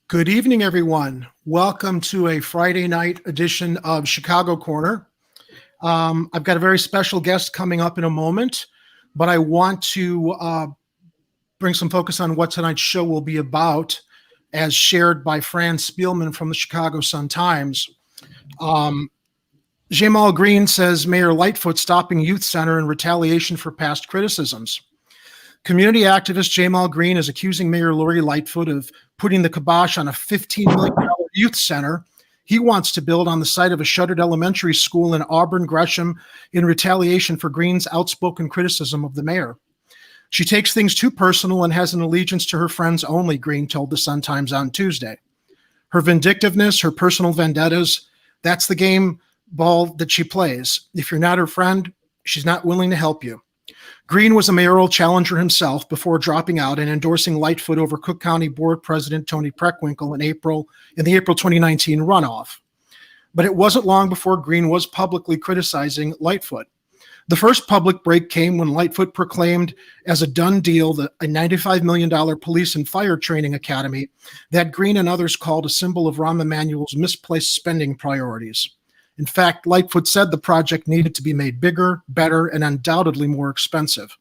Good evening, everyone. Welcome to a Friday night edition of Chicago Corner. I've got a very special guest coming up in a moment, but I want to bring some focus on what tonight's show will be about, as shared by Fran Spielman from the Chicago Sun-Times. Jamal Green says Mayor Lightfoot stopping youth center in retaliation for past criticisms. Community activist Jamal Green is accusing Mayor Lori Lightfoot of putting the kibosh on a $15 million youth center he wants to build on the site of a shuttered elementary school in Auburn-Gresham in retaliation for Green's outspoken criticism of the mayor. She takes things too personal and has an allegiance to her friends only, Green told the Sun-Times on Tuesday. Her vindictiveness, her personal vendettas, that's the game ball that she plays. If you're not her friend, she's not willing to help you. Green was a mayoral challenger himself before dropping out and endorsing Lightfoot over Cook County Board President Tony Preckwinkle in the April 2019 runoff. But it wasn't long before Green was publicly criticizing Lightfoot. The first public break came when Lightfoot proclaimed as a done deal that a $95 million police and fire training academy that Green and others called a symbol of Rahm Emanuel's misplaced spending priorities. In fact, Lightfoot said the project needed to be made bigger, better, and undoubtedly more expensive.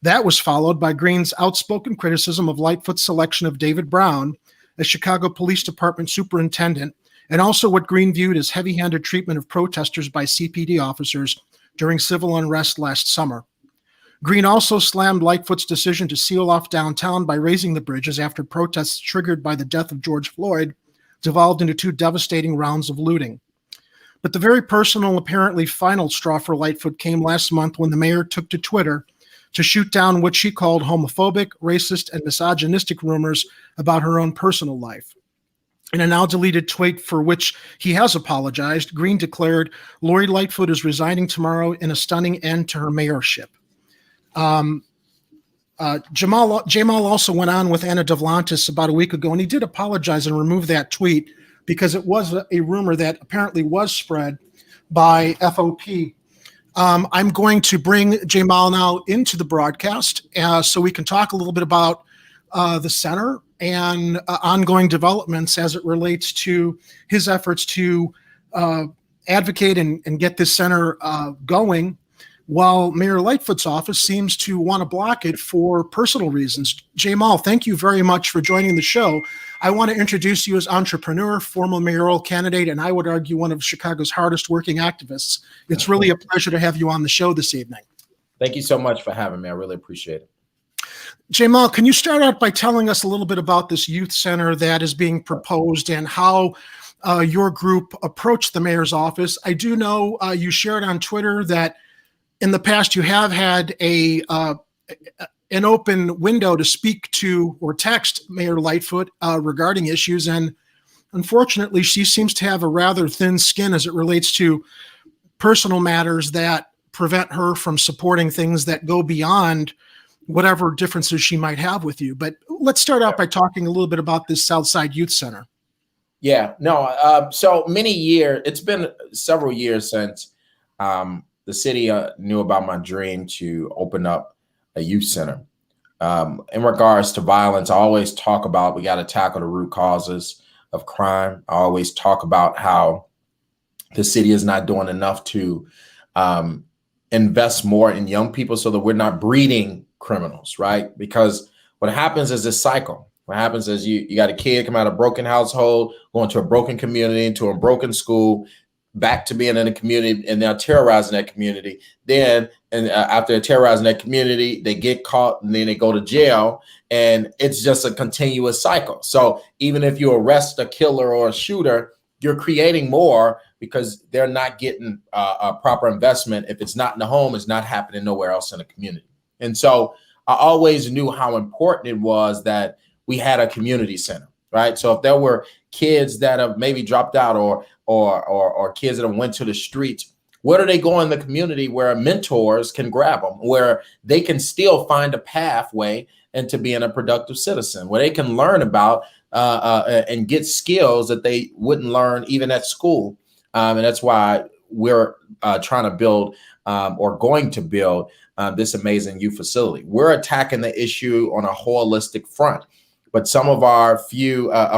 That was followed by Green's outspoken criticism of Lightfoot's selection of David Brown as Chicago Police Department superintendent, and also what Green viewed as heavy-handed treatment of protesters by CPD officers during civil unrest last summer. Green also slammed Lightfoot's decision to seal off downtown by raising the bridges after protests triggered by the death of George Floyd devolved into two devastating rounds of looting. But the very personal, apparently final straw for Lightfoot came last month when the mayor took to Twitter to shoot down what she called homophobic, racist, and misogynistic rumors about her own personal life. In a now deleted tweet for which he has apologized, Green declared Lori Lightfoot is resigning tomorrow in a stunning end to her mayorship. Jamal also went on with Anna Dovlantis about a week ago, and he did apologize and remove that tweet because it was a rumor that apparently was spread by FOP. I'm going to bring Jamal now into the broadcast so we can talk a little bit about the center and ongoing developments as it relates to his efforts to advocate and get this center going, while Mayor Lightfoot's office seems to want to block it for personal reasons. Jamal, thank you very much for joining the show. I want to introduce you as entrepreneur, former mayoral candidate, and I would argue one of Chicago's hardest working activists. It's really a pleasure to have you on the show this evening. Thank you so much for having me. I really appreciate it. Jamal, can you start out by telling us a little bit about this youth center that is being proposed and how your group approached the mayor's office? I do know you shared on Twitter that in the past you have had an open window to speak to or text Mayor Lightfoot regarding issues, and unfortunately she seems to have a rather thin skin as it relates to personal matters that prevent her from supporting things that go beyond whatever differences she might have with you. But let's start out by talking a little bit about this Southside Youth Center. Yeah, no, so many years, it's been several years since the city knew about my dream to open up a youth center. In regards to violence, I always talk about we got to tackle the root causes of crime. I always talk about how the city is not doing enough to invest more in young people so that we're not breeding criminals, right? Because what happens is this cycle. What happens is you got a kid come out of a broken household, going to a broken community, into a broken school, back to being in a community, and they're terrorizing that community. Then, and after terrorizing that community, they get caught and then they go to jail, and it's just a continuous cycle. So even if you arrest a killer or a shooter, you're creating more because they're not getting a proper investment. If it's not in the home, it's not happening nowhere else in the community. And so I always knew how important it was that we had a community center, right? So if there were kids that have maybe dropped out or kids that have went to the streets, where do they go in the community where mentors can grab them, where they can still find a pathway into being a productive citizen, where they can learn about and get skills that they wouldn't learn even at school. And that's why we're trying to build or going to build this amazing youth facility. We're attacking the issue on a holistic front. but some of our a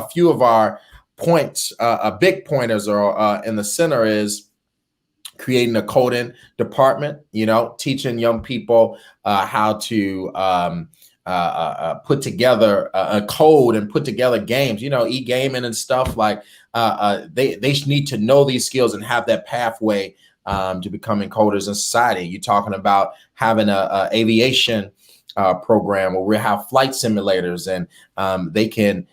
few of our points, big pointers are in the center is creating a coding department, teaching young people how to put together a code and put together games, e-gaming and stuff like they need to know these skills and have that pathway to becoming coders in society. You're talking about having a aviation program where we have flight simulators and they can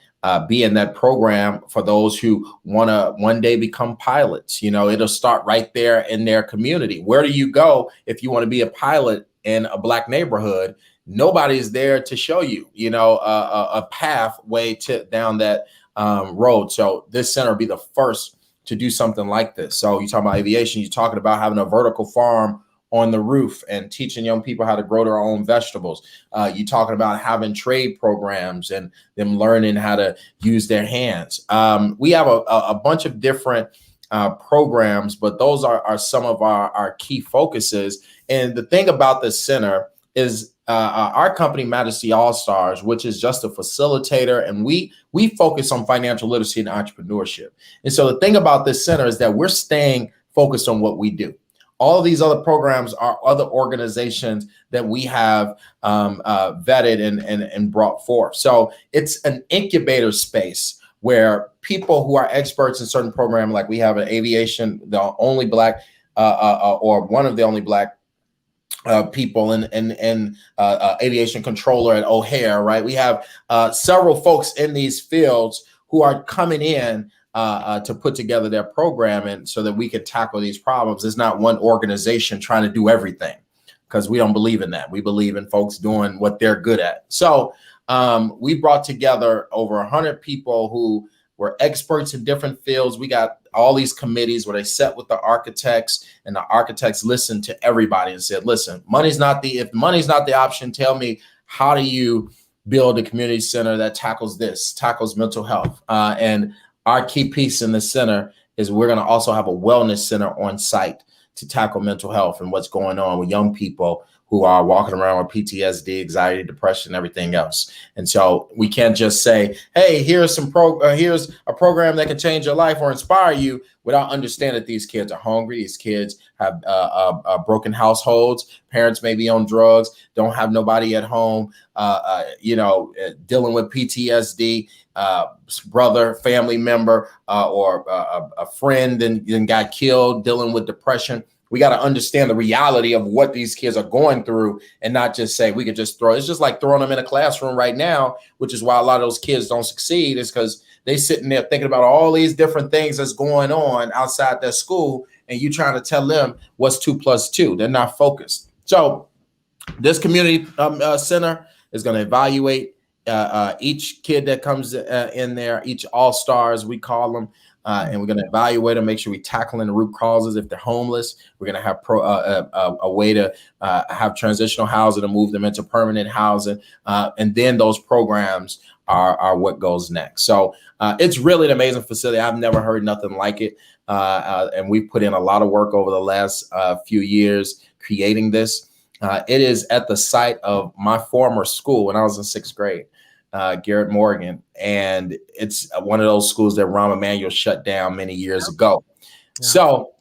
be in that program for those who want to one day become pilots. It'll start right there in their community. Where do you go if you want to be a pilot in a Black neighborhood? Nobody's there to show you, a pathway down that road. So this center will be the first to do something like this. So you talk about aviation, you're talking about having a vertical farm on the roof and teaching young people how to grow their own vegetables. You're talking about having trade programs and them learning how to use their hands. We have a bunch of different programs, but those are some of our key focuses. And the thing about this center is our company, Majesty All-Stars, which is just a facilitator, and we focus on financial literacy and entrepreneurship. And so the thing about this center is that we're staying focused on what we do. All of these other programs are other organizations that we have vetted and brought forth. So it's an incubator space where people who are experts in certain programs, like we have an aviation, the only Black or one of the only Black people in aviation controller at O'Hare, right? We have several folks in these fields who are coming in to put together their program, and so that we can tackle these problems. It's not one organization trying to do everything, because we don't believe in that. We believe in folks doing what they're good at. So we brought together over 100 people who were experts in different fields. We got all these committees where they sat with the architects, and the architects listened to everybody and said, listen, if money's not the option, tell me, how do you build a community center that tackles mental health? And our key piece in the center is we're going to also have a wellness center on site to tackle mental health and what's going on with young people who are walking around with PTSD, anxiety, depression, everything else. And so we can't just say, hey, here's a program that can change your life or inspire you, without understanding that these kids are hungry. These kids have broken households. Parents may be on drugs, don't have nobody at home, dealing with PTSD, brother, family member, or a friend then got killed, dealing with depression. We got to understand the reality of what these kids are going through, and not just say we could just throw. It's just like throwing them in a classroom right now, which is why a lot of those kids don't succeed, is because they sitting there thinking about all these different things that's going on outside their school, and you trying to tell them what's 2 + 2. They're not focused. So this community center is going to evaluate each kid that comes in there, each all-stars, we call them. And we're going to evaluate them, make sure we're tackling the root causes. If they're homeless, we're going to have a way to have transitional housing to move them into permanent housing. And then those programs are what goes next. So it's really an amazing facility. I've never heard nothing like it. And we've put in a lot of work over the last few years creating this. It is at the site of my former school when I was in 6th grade. Garrett Morgan, and it's one of those schools that Rahm Emanuel shut down many years ago. Yeah. So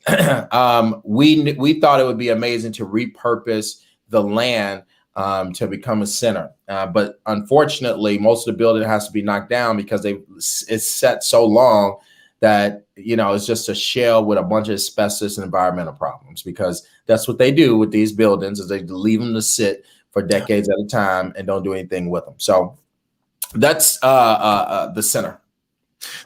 we thought it would be amazing to repurpose the land to become a center, but unfortunately, most of the building has to be knocked down because it's set so long that it's just a shell with a bunch of asbestos and environmental problems, because that's what they do with these buildings, is they leave them to sit for decades at a time and don't do anything with them. So that's the center.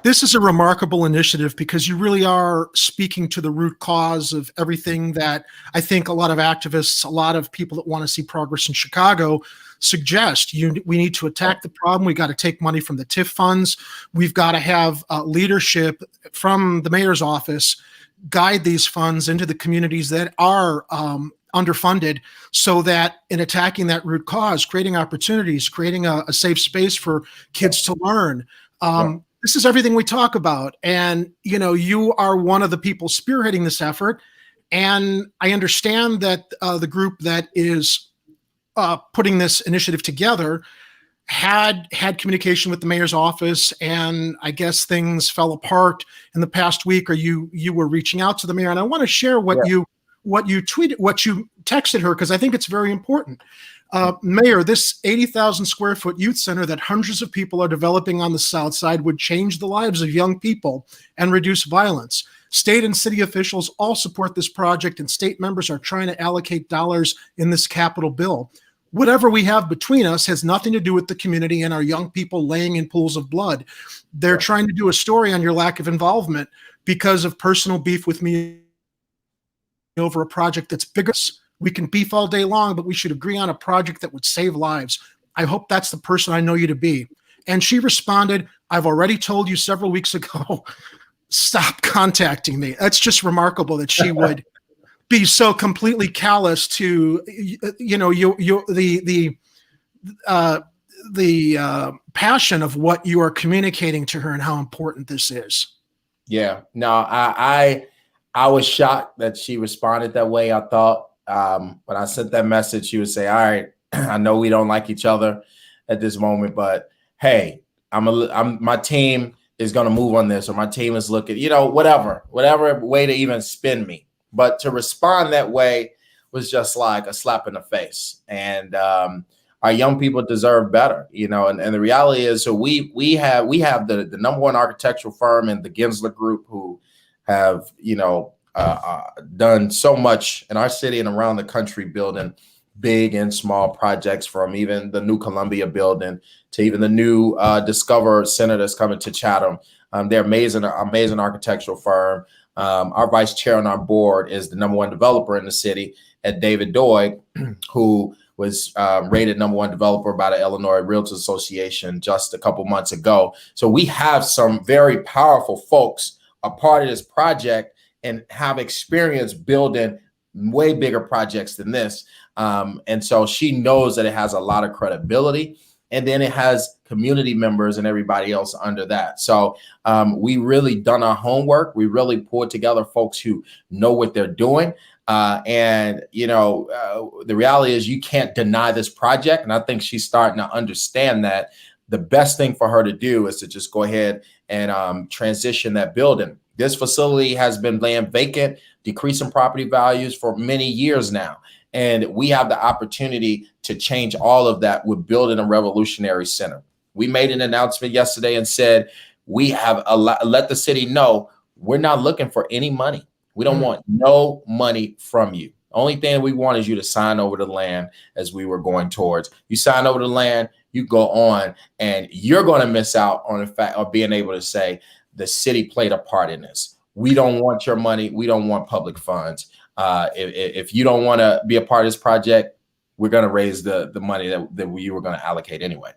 This is a remarkable initiative because you really are speaking to the root cause of everything that I think a lot of activists, a lot of people that want to see progress in Chicago suggest. We need to attack the problem. We got to take money from the TIF funds. We've got to have leadership from the mayor's office guide these funds into the communities that are underfunded, so that in attacking that root cause, creating opportunities, creating a safe space for kids to learn. This is everything we talk about. And, you are one of the people spearheading this effort. And I understand that the group that is putting this initiative together had communication with the mayor's office, and I guess things fell apart in the past week, or you were reaching out to the mayor. And I want to share what you tweeted, what you texted her, because I think it's very important. Mayor, this 80,000 square foot youth center that hundreds of people are developing on the South Side would change the lives of young people and reduce violence. State and city officials all support this project, and state members are trying to allocate dollars in this capital bill. Whatever we have between us has nothing to do with the community and our young people laying in pools of blood. They're trying to do a story on your lack of involvement because of personal beef with me over a project that's bigger. We can beef all day long, but we should agree on a project that would save lives. I hope that's the person I know you to be. And she responded, I've already told you several weeks ago, stop contacting me. That's just remarkable that she would be so completely callous to, the passion of what you are communicating to her and how important this is. Yeah, no, I was shocked that she responded that way. I thought when I sent that message, she would say, all right, I know we don't like each other at this moment, but hey, my team is going to move on this, or my team is looking, whatever way to even spin me. But to respond that way was just like a slap in the face. And our young people deserve better, and the reality is, so we have the number one architectural firm in the Gensler Group, who have, done so much in our city and around the country, building big and small projects, from even the new Columbia building to even the new Discover Center that's coming to Chatham. They're amazing architectural firm. Our vice chair on our board is the number one developer in the city, at David Doig, who was rated number one developer by the Illinois Realtors Association just a couple months ago. So we have some very powerful folks a part of this project and have experience building way bigger projects than this. And so she knows that it has a lot of credibility, and then it has community members and everybody else under that. So we really done our homework. We really pulled together folks who know what they're doing. The reality is, you can't deny this project. And I think she's starting to understand that the best thing for her to do is to just go ahead and transition that building. This facility has been laying vacant, decreasing property values for many years now. And we have the opportunity to change all of that with building a revolutionary center. We made an announcement yesterday and said, we have let the city know we're not looking for any money. We don't want no money from you. Only thing we want is you to sign over the land, as we were going towards. You sign over the land, you go on, and you're going to miss out on the fact of being able to say the city played a part in this. We don't want your money. We don't want public funds. If you don't want to be a part of this project, we're going to raise the money that we were going to allocate anyway.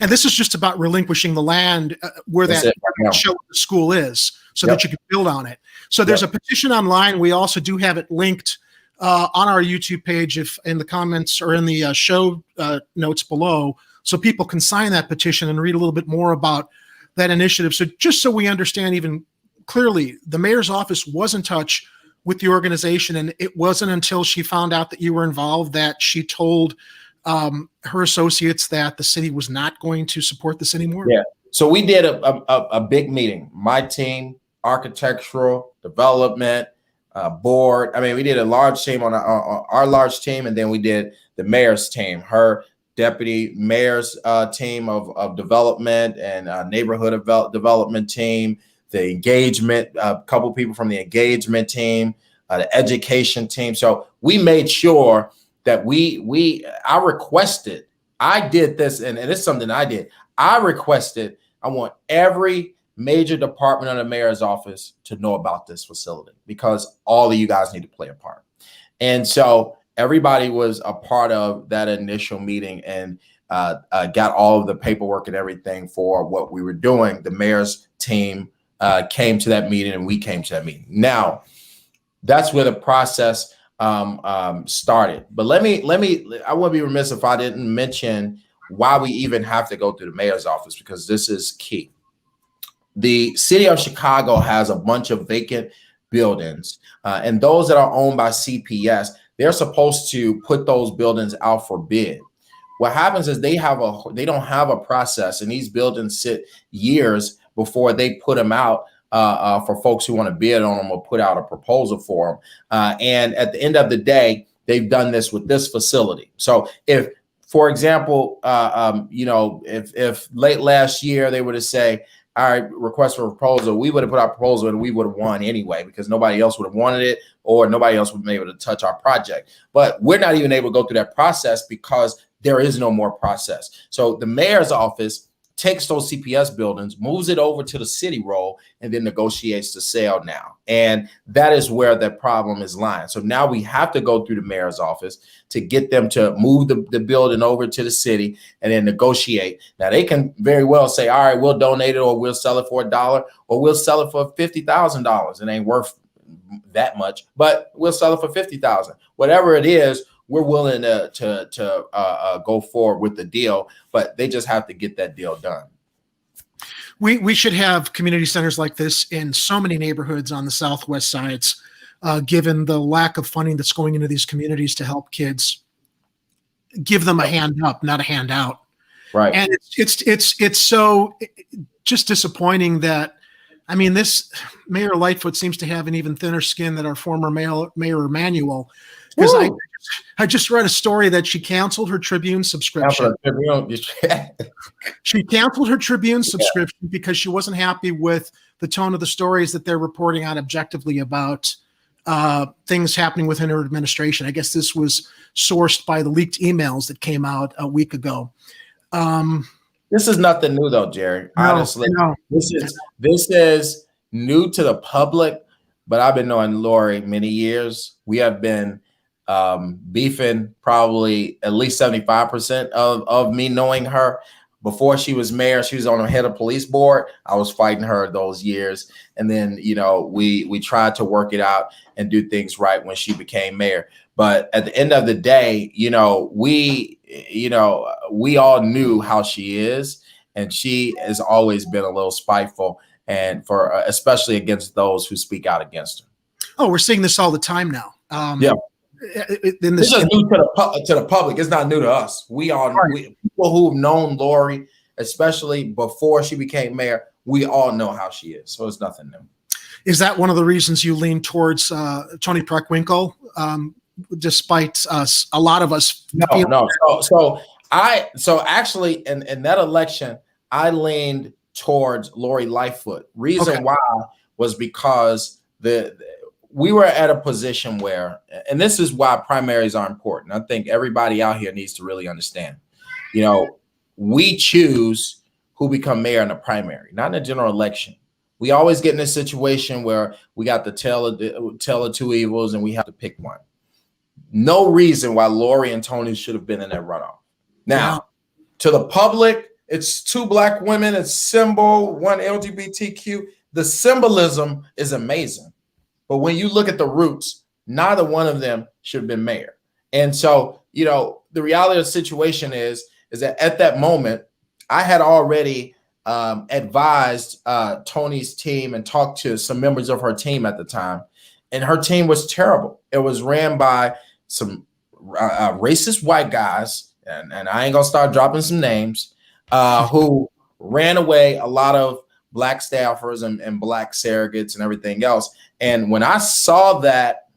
And this is just about relinquishing the land where that show the school is, so that you can build on it. So there's a petition online. We also do have it linked on our YouTube page, if in the comments or in the show notes below, so people can sign that petition and read a little bit more about that initiative. So just so we understand even clearly, the mayor's office was in touch with the organization, and it wasn't until she found out that you were involved that she told her associates that the city was not going to support this anymore. Yeah. So we did a big meeting. My team, architectural, development, board. I mean, we did a large team on our large team, and then we did the mayor's team, her deputy mayor's team of development and neighborhood development team, the engagement, a couple people from the engagement team, the education team. So we made sure that I requested, I did this, and it's something I did. I requested, I want every major department of the mayor's office to know about this facility, because all of you guys need to play a part. And so everybody was a part of that initial meeting and got all of the paperwork and everything for what we were doing. The mayor's team came to that meeting, and we came to that meeting. Now, that's where the process started. But I wouldn't be remiss if I didn't mention why we even have to go through the mayor's office, because this is key. The city of Chicago has a bunch of vacant buildings, and those that are owned by CPS, they're supposed to put those buildings out for bid. what happens is they don't have a process, and these buildings sit years before they put them out for folks who want to bid on them or put out a proposal for them. And at the end of the day, they've done this with this facility. So if, for example, if late last year they were to say, all right, request for proposal, we would have put our proposal and we would have won anyway, because nobody else would have wanted it, or nobody else would have been able to touch our project. But we're not even able to go through that process because there is no more process. So the mayor's office takes those CPS buildings, moves it over to the city role, and then negotiates the sale now. And that is where the problem is lying. So now we have to go through the mayor's office to get them to move the building over to the city and then negotiate. Now they can very well say, all right, we'll donate it, or we'll sell it for $1, or we'll sell it for $50,000. It ain't worth that much, but we'll sell it for $50,000. Whatever it is, we're willing to go forward with the deal, but they just have to get that deal done. We should have community centers like this in so many neighborhoods on the southwest sides, given the lack of funding that's going into these communities to help kids. Give them a hand up, not a handout. Right. And it's so just disappointing that, I mean, this Mayor Lightfoot seems to have an even thinner skin than our former Mayor Emanuel, because I just read a story that she canceled her Tribune subscription. She canceled her Tribune subscription because she wasn't happy with the tone of the stories that they're reporting on objectively about things happening within her administration. I guess this was sourced by the leaked emails that came out a week ago. This is nothing new, though, Jerry. Honestly, this is new to the public, but I've been knowing Lori many years. We have been beefing probably at least 75% of me knowing her. Before she was mayor, she was on the head of police board. I was fighting her those years. And then, we tried to work it out and do things right when she became mayor. But at the end of the day, we all knew how she is, and she has always been a little spiteful, and especially against those who speak out against her. Oh, we're seeing this all the time now. This is new to the public. It's not new to us. People who've known Lori, especially before she became mayor, we all know how she is. So it's nothing new. Is that one of the reasons you lean towards Tony Preckwinkle, despite a lot of us? No. So actually, in that election, I leaned towards Lori Lightfoot. Reason why was because we were at a position where, and this is why primaries are important. I think everybody out here needs to really understand, we choose who become mayor in a primary, not in a general election. We always get in a situation where we got the tale of two evils and we have to pick one. No reason why Lori and Tony should have been in that runoff. Now, to the public, it's two Black women, it's symbol, one LGBTQ. The symbolism is amazing. But when you look at the roots, neither one of them should have been mayor. And so, the reality of the situation is that at that moment, I had already advised Tony's team and talked to some members of her team at the time. And her team was terrible. It was ran by some racist white guys, and I ain't gonna start dropping some names, who ran away a lot of Black staffers and Black surrogates and everything else. And when I saw that,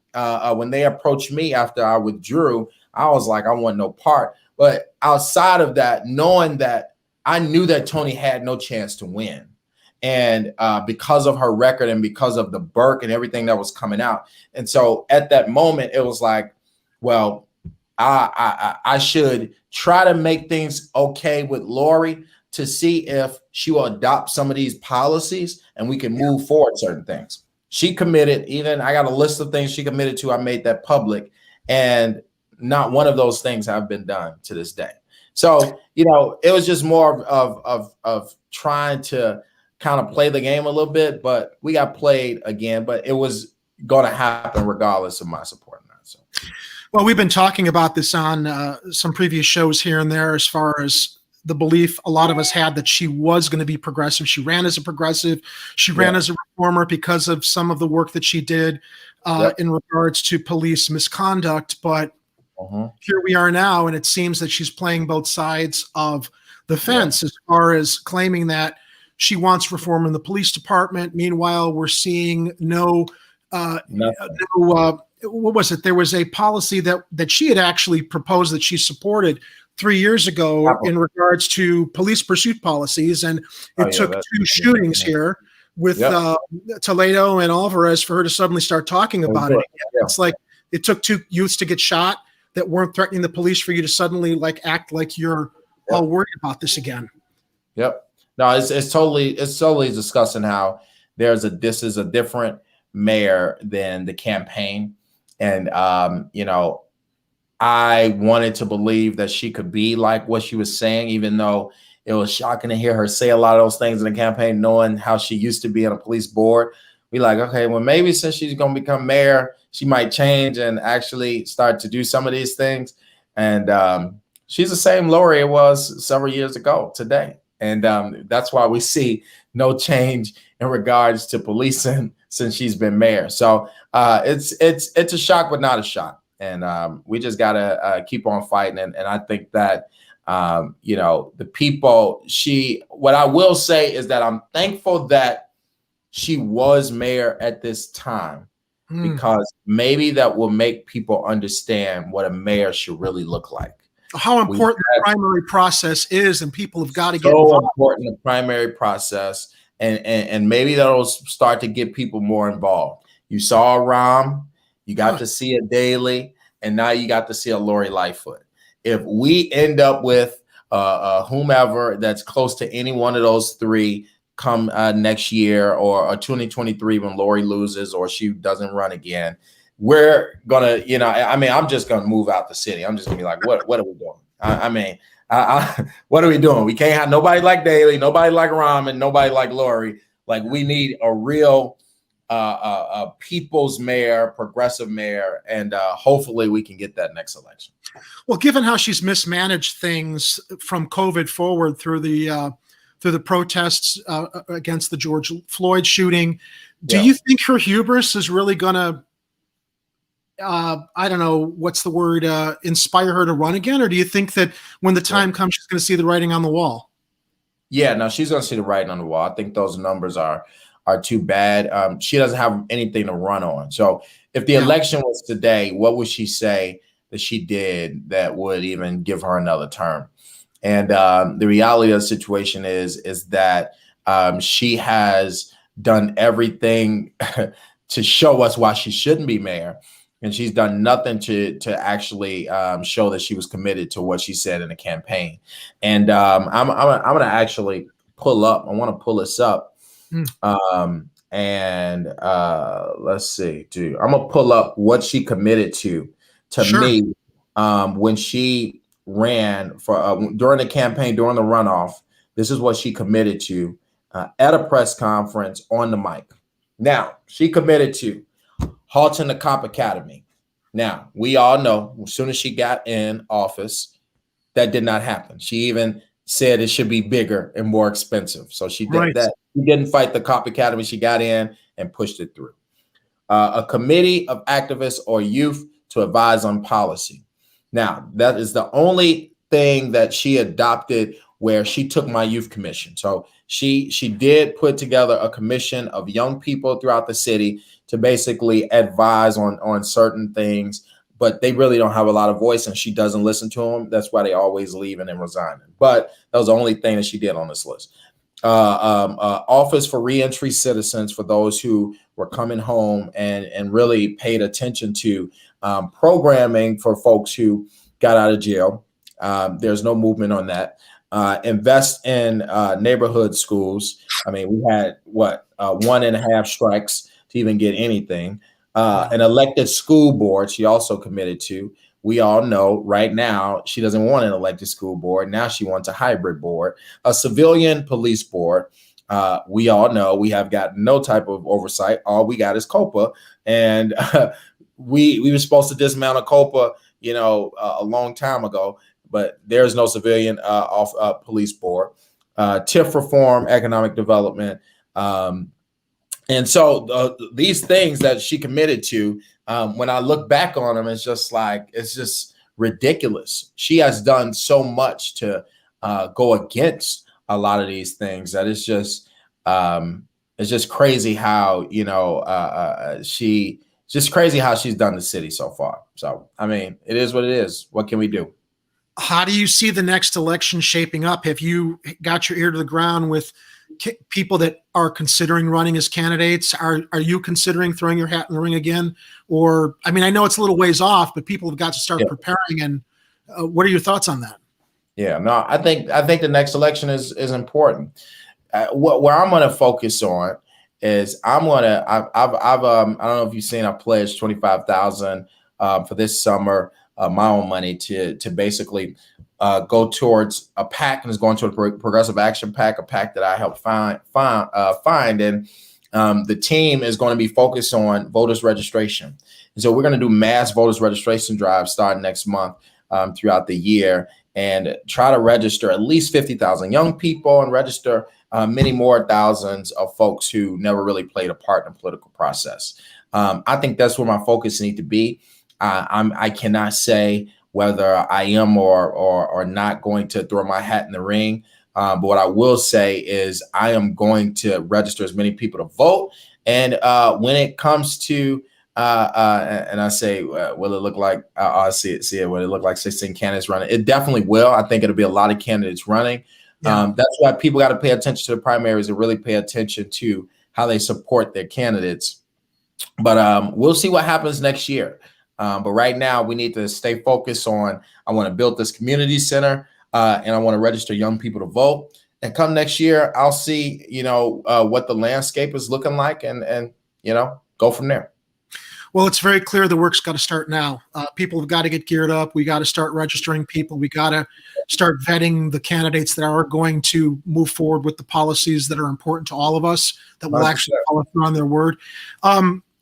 when they approached me after I withdrew, I was like, I want no part. But outside of that, knowing that I knew that Tony had no chance to win. And because of her record and because of the Burke and everything that was coming out. And so at that moment, it was like, well, I should try to make things okay with Lori to see if she will adopt some of these policies and we can move forward certain things. She committed, even I got a list of things she committed to. I made that public, and not one of those things have been done to this day. So, it was just more of trying to kind of play the game a little bit, but we got played again, but it was going to happen regardless of my support. So. Well, we've been talking about this on some previous shows here and there, as far as the belief a lot of us had that she was going to be progressive. She ran as a progressive. She ran as a reformer because of some of the work that she did in regards to police misconduct. But here we are now, and it seems that she's playing both sides of the fence as far as claiming that she wants reform in the police department. Meanwhile, we're seeing what was it? There was a policy that she had actually proposed that she supported 3 years ago in regards to police pursuit policies, and it took two shootings here with Toledo and Alvarez for her to suddenly start talking about it. It's like it took two youths to get shot that weren't threatening the police for you to suddenly like act like you're all worried about this again. Yep. No, it's totally discussing how this is a different mayor than the campaign. And you know, I wanted to believe that she could be like what she was saying, even though it was shocking to hear her say a lot of those things in the campaign, knowing how she used to be on a police board. We like, okay, well, maybe since she's going to become mayor, she might change and actually start to do some of these things. And she's the same Lori it was several years ago today. And that's why we see no change in regards to policing since she's been mayor. So it's a shock, but not a shock. And we just got to keep on fighting. And I think that, you know, the people, what I will say is that I'm thankful that she was mayor at this time, because maybe that will make people understand what a mayor should really look like. How important the primary process is, and people have got to get involved. So important, the primary process, and maybe that'll start to get people more involved. You saw a Rahm, you got to see a Daley, and now you got to see a Lori Lightfoot. If we end up with whomever that's close to any one of those three come next year, or 2023 when Lori loses or she doesn't run again, we're gonna, you know, I mean, I'm just gonna move out the city. I'm just gonna be like, what are we doing? I mean, what are we doing? We can't have nobody like Daley, nobody like Rahm, and nobody like Lori. Like, we need a real people's mayor, progressive mayor, and hopefully we can get that next election. Well, given how she's mismanaged things from COVID forward through the protests against the George Floyd shooting, do you think her hubris is really going to, I don't know, what's the word, inspire her to run again? Or do you think that when the time comes, she's going to see the writing on the wall? Yeah, no, she's going to see the writing on the wall. I think those numbers are too bad. She doesn't have anything to run on. So if the election was today, what would she say that she did that would even give her another term? And the reality of the situation is that she has done everything to show us why she shouldn't be mayor. And she's done nothing to actually show that she was committed to what she said in the campaign. And I'm going to actually pull up. I want to pull this up. Let's see, dude. I'm going to pull up what she committed to me when she ran for during the campaign, during the runoff. This is what she committed to at a press conference on the mic. Now, she committed to halting the cop academy. Now, we all know as soon as she got in office, that did not happen. She even said it should be bigger and more expensive. So she did that. She didn't fight the cop academy. She got in and pushed it through. A committee of activists or youth to advise on policy. Now, that is the only thing that she adopted where she took my youth commission. So she did put together a commission of young people throughout the city to basically advise on certain things, but they really don't have a lot of voice, and she doesn't listen to them. That's why they always leaving and resigning. But that was the only thing that she did on this list. Office for Reentry Citizens, for those who were coming home and really paid attention to programming for folks who got out of jail. There's no movement on that. Invest in neighborhood schools. I mean, we had 1.5 strikes to even get anything. An elected school board she also committed to. We all know right now she doesn't want an elected school board. Now she wants a hybrid board. A civilian police board. We all know we have got no type of oversight. All we got is COPA. And we were supposed to dismantle COPA, you know, a long time ago, but there's no civilian police board. TIF reform, economic development. And so these things that she committed to, when I look back on them, it's just ridiculous. She has done so much to go against a lot of these things that it's just crazy how, just crazy how she's done the city so far. So, I mean, it is what it is. What can we do? How do you see the next election shaping up? Have you got your ear to the ground with people that are considering running as candidates? Are you considering throwing your hat in the ring again? Or, I mean, I know it's a little ways off, but people have got to start preparing. And what are your thoughts on that? Yeah, no, I think the next election is important. Where I'm going to focus on is I don't know if you've seen, I pledged $25,000 for this summer, my own money to basically go towards a PAC, and is going to a progressive action PAC, a PAC that I helped find. And the team is going to be focused on voters registration. And so we're going to do mass voters registration drives starting next month throughout the year, and try to register at least 50,000 young people and register many more thousands of folks who never really played a part in the political process. I think that's where my focus needs to be. I cannot say whether I am or not going to throw my hat in the ring. But what I will say is I am going to register as many people to vote. And when it comes to and I say, will it look like, I see it, will it look like 16 candidates running? It definitely will. I think it'll be a lot of candidates running. Yeah. That's why people got to pay attention to the primaries and really pay attention to how they support their candidates. But we'll see what happens next year. But right now we need to stay focused on, I want to build this community center and I want to register young people to vote. And come next year, I'll see, what the landscape is looking like and go from there. Well, it's very clear the work's got to start now. People have got to get geared up. We got to start registering people. We got to start vetting the candidates that are going to move forward with the policies that are important to all of us, that will actually follow through on their word.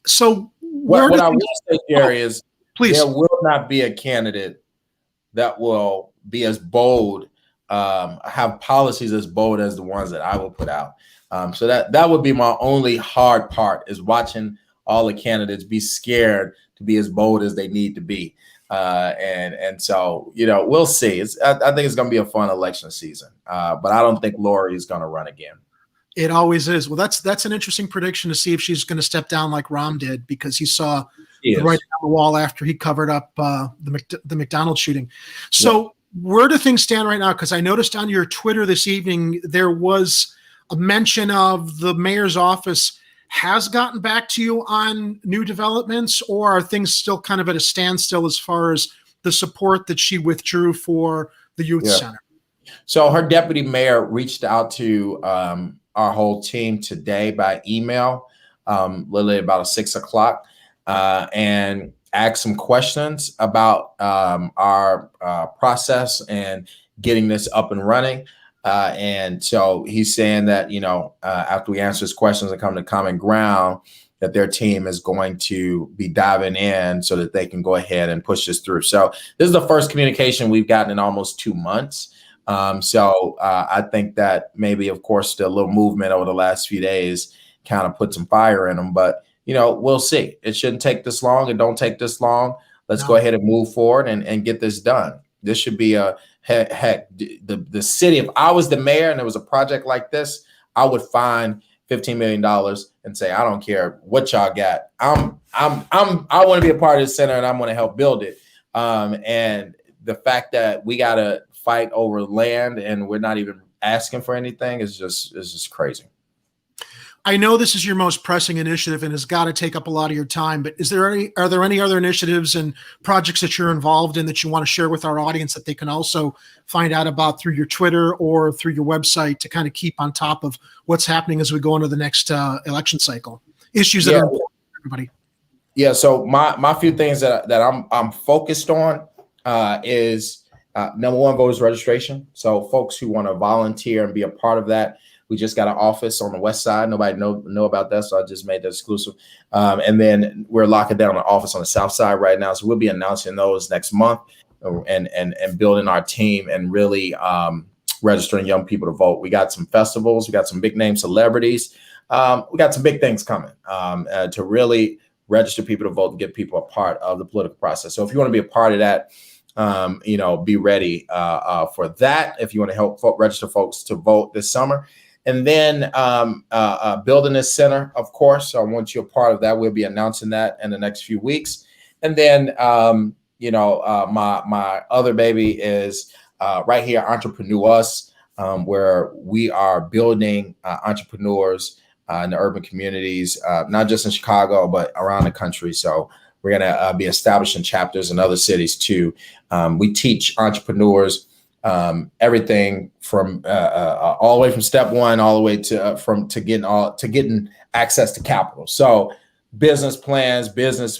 So what I will say, Jerry, is please, there will not be a candidate that will be as bold, have policies as bold as the ones that I will put out. So that would be my only hard part, is watching all the candidates be scared to be as bold as they need to be. And so, we'll see. I think it's going to be a fun election season, but I don't think Lori is going to run again. It always is. Well, that's an interesting prediction to see if she's going to step down like Rahm did, because he saw the writing on the wall after he covered up the McDonald's shooting. So where do things stand right now? Because I noticed on your Twitter this evening, there was a mention of the mayor's office has gotten back to you on new developments, or are things still kind of at a standstill as far as the support that she withdrew for the youth center? So her deputy mayor reached out to our whole team today by email, literally about 6 o'clock, and asked some questions about our process and getting this up and running. And so he's saying that, after we answer his questions and come to common ground, that their team is going to be diving in so that they can go ahead and push this through. So this is the first communication we've gotten in almost 2 months. So I think that maybe, of course, the little movement over the last few days kind of put some fire in them. But, we'll see. It shouldn't take this long. It don't take this long. Let's go ahead and move forward and get this done. This should be heck, the city, if I was the mayor and there was a project like this, I would find $15 million and say, I don't care what y'all got. I want to be a part of the center and I'm going to help build it. And the fact that we got to fight over land and we're not even asking for anything is just crazy. I know this is your most pressing initiative and has got to take up a lot of your time, but are there any other initiatives and projects that you're involved in that you want to share with our audience that they can also find out about through your Twitter or through your website to kind of keep on top of what's happening as we go into the next election cycle? Issues that are important to everybody. Yeah. So my few things that I'm focused on is number one, voters registration. So folks who want to volunteer and be a part of that. We just got an office on the west side. Nobody know about that, so I just made that exclusive. And then we're locking down an office on the south side right now. So we'll be announcing those next month and building our team and really registering young people to vote. We got some festivals. We got some big name celebrities. We got some big things coming to really register people to vote and get people a part of the political process. So if you want to be a part of that, be ready for that if you want to help register folks to vote this summer. And then building this center, of course. So I want you a part of that. We'll be announcing that in the next few weeks. And then, my other baby is right here, Entrepreneurs, where we are building entrepreneurs in the urban communities, not just in Chicago, but around the country. So we're going to be establishing chapters in other cities too. We teach entrepreneurs everything from all the way from step one, all the way to getting access to capital. So business plans,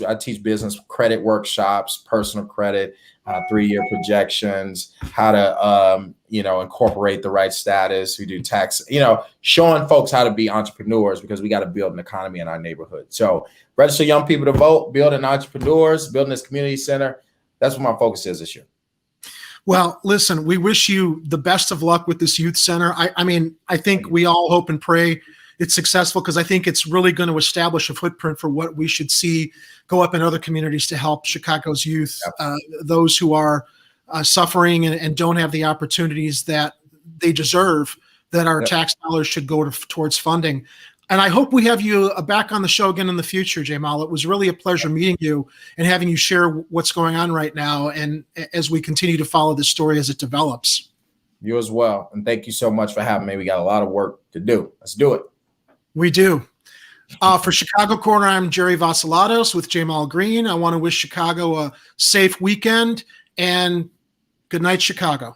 I teach business credit workshops, personal credit, 3-year projections, how to incorporate the right status. We do tax, showing folks how to be entrepreneurs, because we got to build an economy in our neighborhood. So register young people to vote, building entrepreneurs, building this community center. That's what my focus is this year. Well, listen, we wish you the best of luck with this youth center. I think we all hope and pray it's successful, because I think it's really going to establish a footprint for what we should see go up in other communities to help Chicago's youth, those who are suffering and don't have the opportunities that they deserve, that our tax dollars should go towards funding. And I hope we have you back on the show again in the future, Jamal. It was really a pleasure meeting you and having you share what's going on right now, and as we continue to follow this story as it develops. You as well. And thank you so much for having me. We got a lot of work to do. Let's do it. We do. For Chicago Corner, I'm Jerry Vassilatos with Jamal Green. I want to wish Chicago a safe weekend, and good night, Chicago.